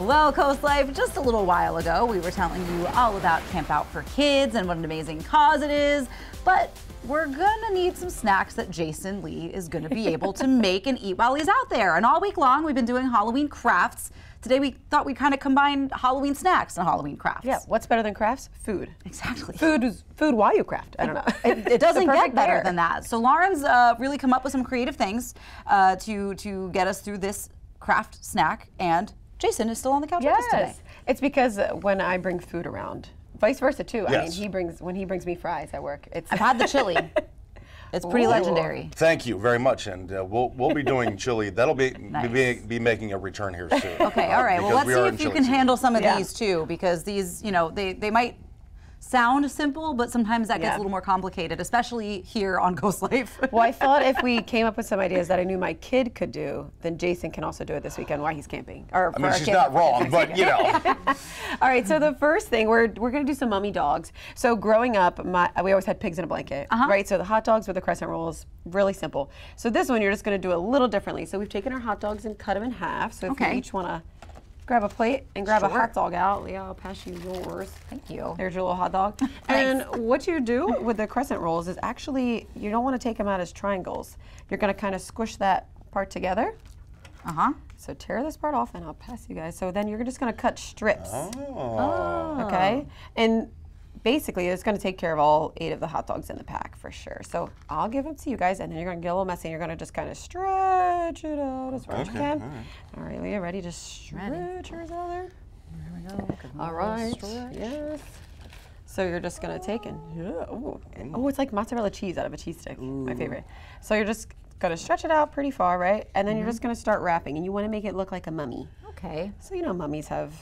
Well, CoastLife, just a little while ago, we were telling you all about Camp Out for Kids and what an amazing cause it is, but we're gonna need some snacks that Jason Lee is gonna be able to make and eat while he's out there. And all week long, we've been doing Halloween crafts. Today, we thought we'd kind of combine Halloween snacks and Halloween crafts. Yeah, what's better than crafts? Food. Exactly. Food is food while you craft. I don't know. It doesn't get better pair. than that. So Lauren's really come up with some creative things to get us through this craft snack, and Jason is still on the couch with us today. It's because when I bring food around, vice versa too. Yes. I mean, when he brings me fries at work, I've had the chili. It's pretty legendary. Thank you very much, and we'll be doing chili. That'll be making a return here soon. Okay, all right. Well, let's see if you can handle some of these too, because these, you know, they might sound simple, but sometimes that gets a little more complicated, especially here on CoastLife. Well, I thought if we came up with some ideas that I knew my kid could do, then Jason can also do it this weekend while he's camping. Or I mean, she's not wrong, but you know. All right, so the first thing, we're going to do some mummy dogs. So growing up, we always had pigs in a blanket, right? So the hot dogs with the crescent rolls, really simple. So this one, you're just going to do a little differently. So we've taken our hot dogs and cut them in half. So if you each want to grab a plate and grab a hot dog out. Leah, I'll pass you yours. Thank you. There's your little hot dog. And what you do with the crescent rolls is actually, you don't want to take them out as triangles. You're going to kind of squish that part together. So tear this part off and I'll pass you guys. So then you're just going to cut strips. Okay? And basically, it's going to take care of all 8 of the hot dogs in the pack for sure. So I'll give them to you guys, and then you're going to get a little messy, and you're going to just kind of stretch it out as far as you can. All right, Leah, ready to stretch yours out there? There we go. All right. Yes. So you're just going to take and, oh, it's like mozzarella cheese out of a cheese stick. My favorite. So you're just going to stretch it out pretty far, right? And then you're just going to start wrapping, and you want to make it look like a mummy. Okay. So you know mummies have,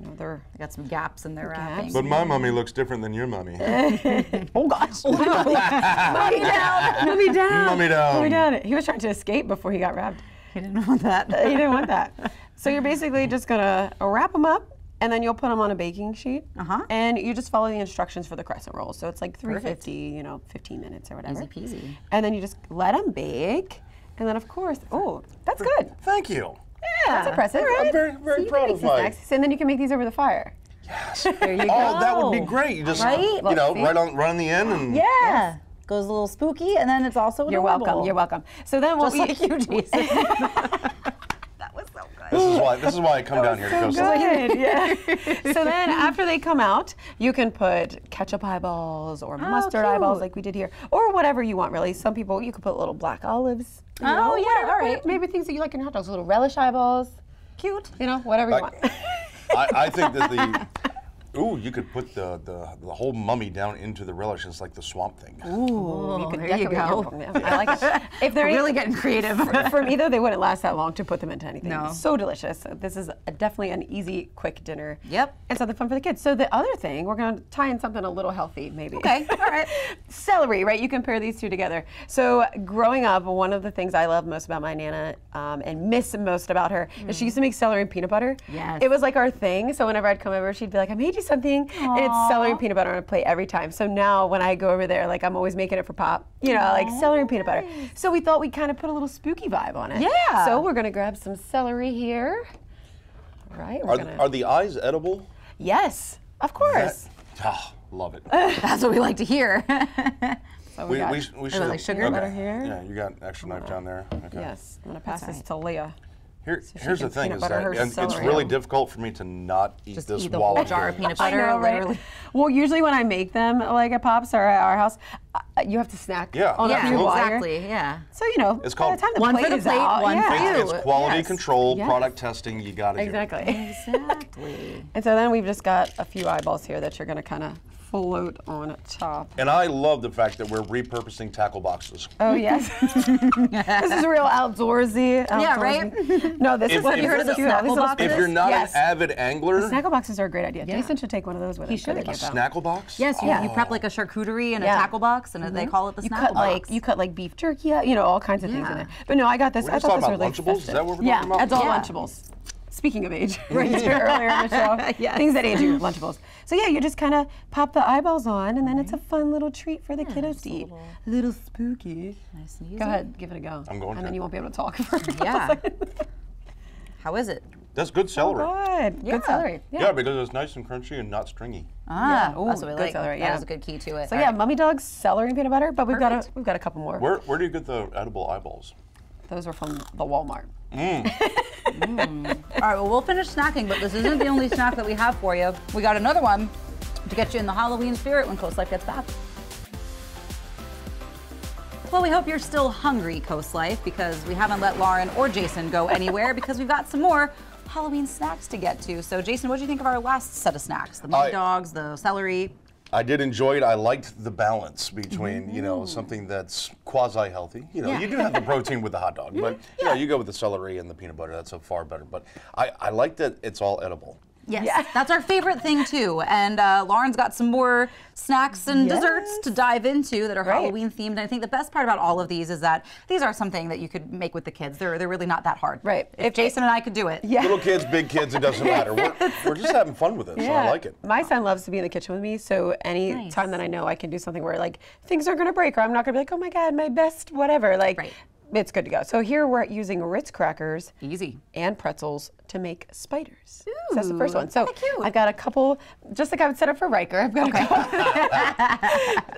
you know, they got some gaps in their wrapping. But my mummy looks different than your mummy. Oh gosh. Mummy down. Mummy down. Mummy down. Mummy down. He was trying to escape before he got wrapped. He didn't want that. He didn't want that. So you're basically just gonna wrap them up, and then you'll put them on a baking sheet. And you just follow the instructions for the crescent rolls. So it's like 350, you know, 15 minutes or whatever. Easy peasy. And then you just let them bake. And then of course, oh, that's good. Thank you. Yeah, that's impressive, right? I'm very, very proud of my. And then you can make these over the fire. Yes. There you go. Oh, that would be great. You just, you know, right on the end. And Yeah. Goes a little spooky, and then it's also adorable. You're welcome. You're welcome. So then what Just like you, Jason. That was so good. This is why I come down here to So CoastLife. good, yeah. So then after they come out, you can put ketchup eyeballs or mustard eyeballs like we did here, or whatever you want really. Some people, you could put little black olives. You know, yeah, all right. Maybe things that you like in your hot dogs, little relish eyeballs. Cute. You know, whatever you want. I think that you could put the whole mummy down into the relish. It's like the swamp thing. Ooh, you could there you go. I like it. If they're really getting creative. For me though, they wouldn't last that long to put them into anything. No. So delicious. So this is definitely an easy, quick dinner. Yep. And something fun for the kids. So the other thing, we're going to tie in something a little healthy, maybe. Okay. All right. Celery, right? You can pair these two together. So growing up, one of the things I love most about my Nana and miss most about her is she used to make celery and peanut butter. Yes. It was like our thing. So whenever I'd come over, she'd be like, "I made you something," and it's celery and peanut butter on a plate every time. So now when I go over there, like I'm always making it for Pop. You know, like celery and peanut butter. So we thought we'd kind of put a little spooky vibe on it. Yeah. So we're gonna grab some celery here. All right. Are the eyes edible? Yes, of course. Love it. That's what we like to hear. So we should like sugar butter here. Yeah, you got an extra knife down there. Okay. Yes, I'm gonna pass this to Leah. Here's the thing peanut is butter that her and it's celery really out. difficult for me to not eat Just this eat the while whole I'm jar of doing peanut this. butter, literally. Well, usually when I make them, like at Pop's or at our house, you have to snack on a few while you're- exactly. Yeah. So you know, It's by called the time the one plate for the is plate, out, one for you. It's quality Yes. control, Yes. product testing. You got to do it. Exactly. Exactly. And so then we've just got a few eyeballs here that you're going to kind of float on top. And I love the fact that we're repurposing tackle boxes. Oh yes, this is real outdoorsy. Yeah, right? No, this is. Have you heard of the cute. snackle These are boxes? If you're not Yes. an avid angler, Snackle boxes are a great idea. Jason should take one of those with him. should. to a the camp out. snackle box? Yes, you prep like a charcuterie and a Yeah. tackle box, and they call it the You snackle cut box. you cut like beef jerky, you know, all kinds of things in Yeah. there. But no, I got this. We're I just thought this talking was about really Lunchables? Is that what we're yeah, talking about? adult Yeah. Lunchables. Speaking of age, right here earlier in the show, Yes. things that age you, Lunchables. So yeah, you just kind of pop the eyeballs on, and then it's a fun little treat for the kiddos to eat. A little spooky. Nice and easy. Go ahead, give it a go. I'm going And to. then you won't be able to talk for a couple Yeah. seconds. How is it? That's good celery. Good. Good celery. Yeah, because it's nice and crunchy and not stringy. Ah, Ooh, that's what we good like. celery, That yeah. is a good key to it. So yeah, mummy dogs, celery and peanut butter, but we've got a couple more. Where do you get the edible eyeballs? Those are from the Walmart. All right, well, we'll finish snacking, but this isn't the only snack that we have for you. We got another one to get you in the Halloween spirit when CoastLife gets back. Well, we hope you're still hungry, CoastLife, because we haven't let Lauren or Jason go anywhere because we've got some more Halloween snacks to get to. So, Jason, what did you think of our last set of snacks? The mummy dogs, the celery? I did enjoy it. I liked the balance between, you know, something that's quasi-healthy. You know, you do have the protein with the hot dog, but you know, you go with the celery and the peanut butter. That's a far better. But I like that it's all edible. Yes, that's our favorite thing too. And Lauren's got some more snacks and desserts to dive into that are Halloween themed. And I think the best part about all of these is that these are something that you could make with the kids. They're really not that hard. Right. If Jason and I could do it. Little kids, big kids, it doesn't matter. We're just having fun with it, so I like it. My son loves to be in the kitchen with me, so any time that I know I can do something where like things are gonna break, or I'm not gonna be like, oh my God, my best whatever. Like it's good to go. So here we're using Ritz crackers and pretzels to make spiders. Ooh, so that's the first one. So I've got a couple, just like I would set up for Riker.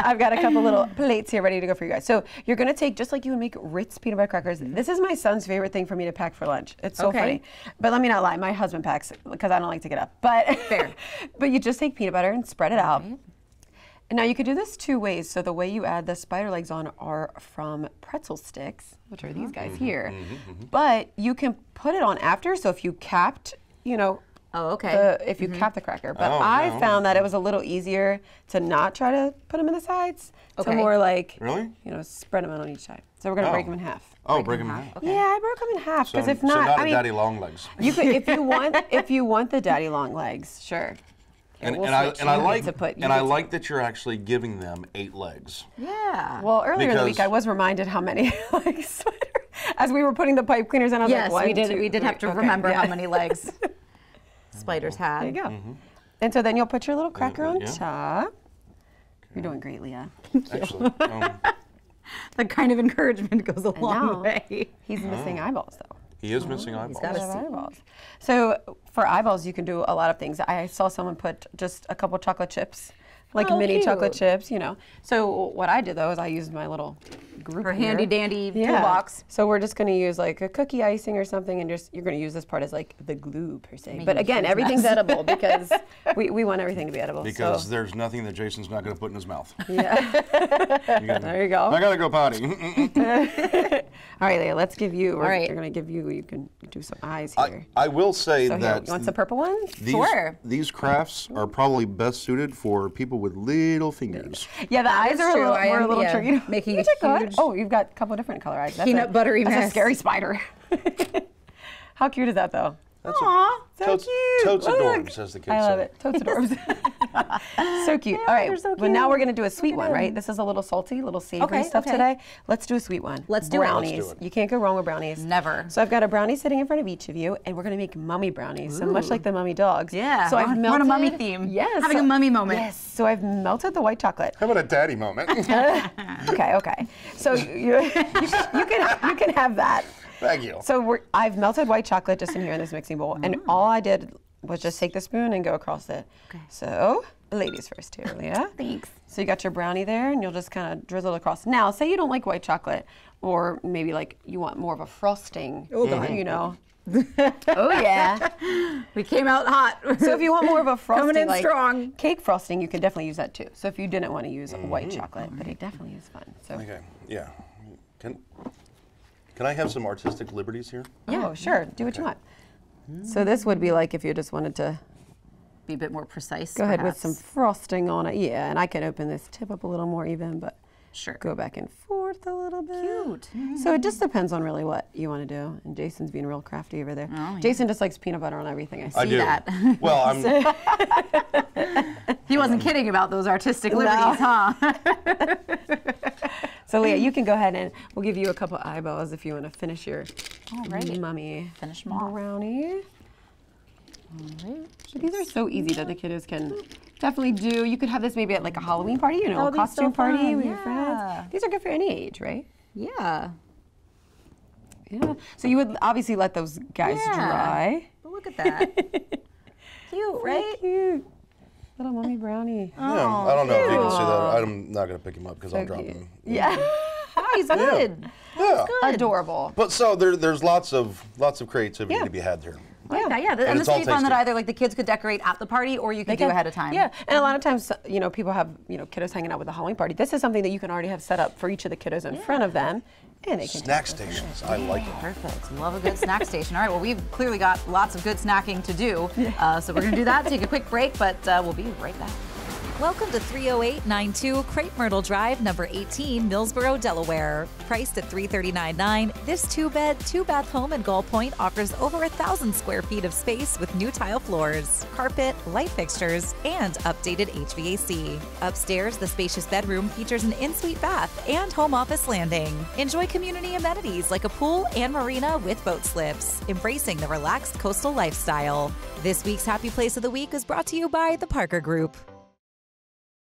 I've got a couple little plates here ready to go for you guys. So you're gonna take, just like you would make Ritz peanut butter crackers. This is my son's favorite thing for me to pack for lunch. It's so funny. But let me not lie, my husband packs because I don't like to get up. But but you just take peanut butter and spread it out. And now you could do this two ways. So the way you add the spider legs on are from pretzel sticks, which are these guys here. But you can put it on after. So if you capped, you know, if you cap the cracker. But I found that it was a little easier to not try to put them in the sides. To more like, you know, spread them out on each side. So we're gonna break them in half. Oh, break them in half. Yeah, I broke them in half because if so not, not I mean, daddy long legs. You could, if you want the daddy long legs, sure. And I like that you're actually giving them 8 legs. Yeah. Well, earlier in the week I was reminded how many legs. As we were putting the pipe cleaners in, I was like, one, we did have to remember how many legs spiders had. There you go. And so then you'll put your little cracker on top. You're doing great, Leah. Excellent. That kind of encouragement goes a long way. He's missing eyeballs, though. He is missing eyeballs. He's got eyeballs. So for eyeballs, you can do a lot of things. I saw someone put just a couple chocolate chips, like mini chocolate chips, you know. So what I did though is I used my little group for handy dandy toolbox. So we're just going to use like a cookie icing or something, and you're going to use this part as like the glue per se. But again, everything's edible because we want everything to be edible. Because there's nothing that Jason's not going to put in his mouth. There you go. I got to go potty. All right, Leah, let's give you. We're going to give you. You can do some eyes here. I will say that. Here, you want some purple ones? These crafts are probably best suited for people with little fingers. Yeah, the eyes are a little tricky. Making a huge. Oh, you've got a couple of different color eyes. That's peanut buttery mess. That's a scary spider. How cute is that, though? Aww, so cute. Totes adorbs, as the kids say. I love it. Totes adorbs. So cute. All right, so well, now we're going to do a sweet one, right? This is a little salty, little savory stuff today. Let's do a sweet one. Let's do brownies. Let's do it. You can't go wrong with brownies. Never. So I've got a brownie sitting in front of each of you, and we're going to make mummy brownies. So much like the mummy dogs. Yeah. So I've melted. We're on a mummy theme. Yes. Having a mummy moment. Yes. So I've melted the white chocolate. How about a daddy moment? Okay. So you can have that. Thank you. So I've melted white chocolate just in here in this mixing bowl, and all I did was just take the spoon and go across it. Okay. So, ladies first here, Leah. Thanks. So you got your brownie there, and you'll just kind of drizzle it across. Now, say you don't like white chocolate, or maybe like you want more of a frosting. Oh, God. You know. Oh yeah. We came out hot. So if you want more of a frosting, coming in like strong, cake frosting, you can definitely use that too. So if you didn't want to use white chocolate, but it definitely is fun. So. Okay. Yeah. Can I have some artistic liberties here? Yeah, sure. Do what you want. So this would be like if you just wanted to be a bit more precise. Go ahead with some frosting on it. Yeah, and I can open this tip up a little more even, but go back and forth a little bit. Cute. So it just depends on really what you want to do. And Jason's being real crafty over there. Oh, yeah. Jason just likes peanut butter on everything. I see that. Well, He wasn't kidding about those artistic liberties, huh? So Leah, you can go ahead and we'll give you a couple eyeballs if you want to finish your mummy brownie. All right. So these are so easy that the kiddos can definitely do. You could have this maybe at like a Halloween party, you know, a costume party with your friends. These are good for any age, right? Yeah. Yeah. So you would obviously let those guys dry. But look at that. Cute, right? So cute. Little mommy brownie. Yeah, I don't know if you can see that. I'm not going to pick him up because I'll drop him. Yeah. Oh, he's good. Yeah. Good. Adorable. But so there's lots of creativity to be had here. Yeah. And this would be fun that either like the kids could decorate at the party or you could do ahead of time. Yeah, and a lot of times, people have, kiddos hanging out with the Halloween party. This is something that you can already have set up for each of the kiddos in front of them. And they can snack stations. I like it. Perfect. Love a good snack station. All right, well, we've clearly got lots of good snacking to do. So we're going to do that, take a quick break, but we'll be right back. Welcome to 30892 Crepe Myrtle Drive, number 18, Millsboro, Delaware. Priced at $339.9, this 2-bed, 2-bath home in Gull Point offers over 1,000 square feet of space with new tile floors, carpet, light fixtures, and updated HVAC. Upstairs, the spacious bedroom features an in-suite bath and home office landing. Enjoy community amenities like a pool and marina with boat slips, embracing the relaxed coastal lifestyle. This week's Happy Place of the Week is brought to you by the Parker Group.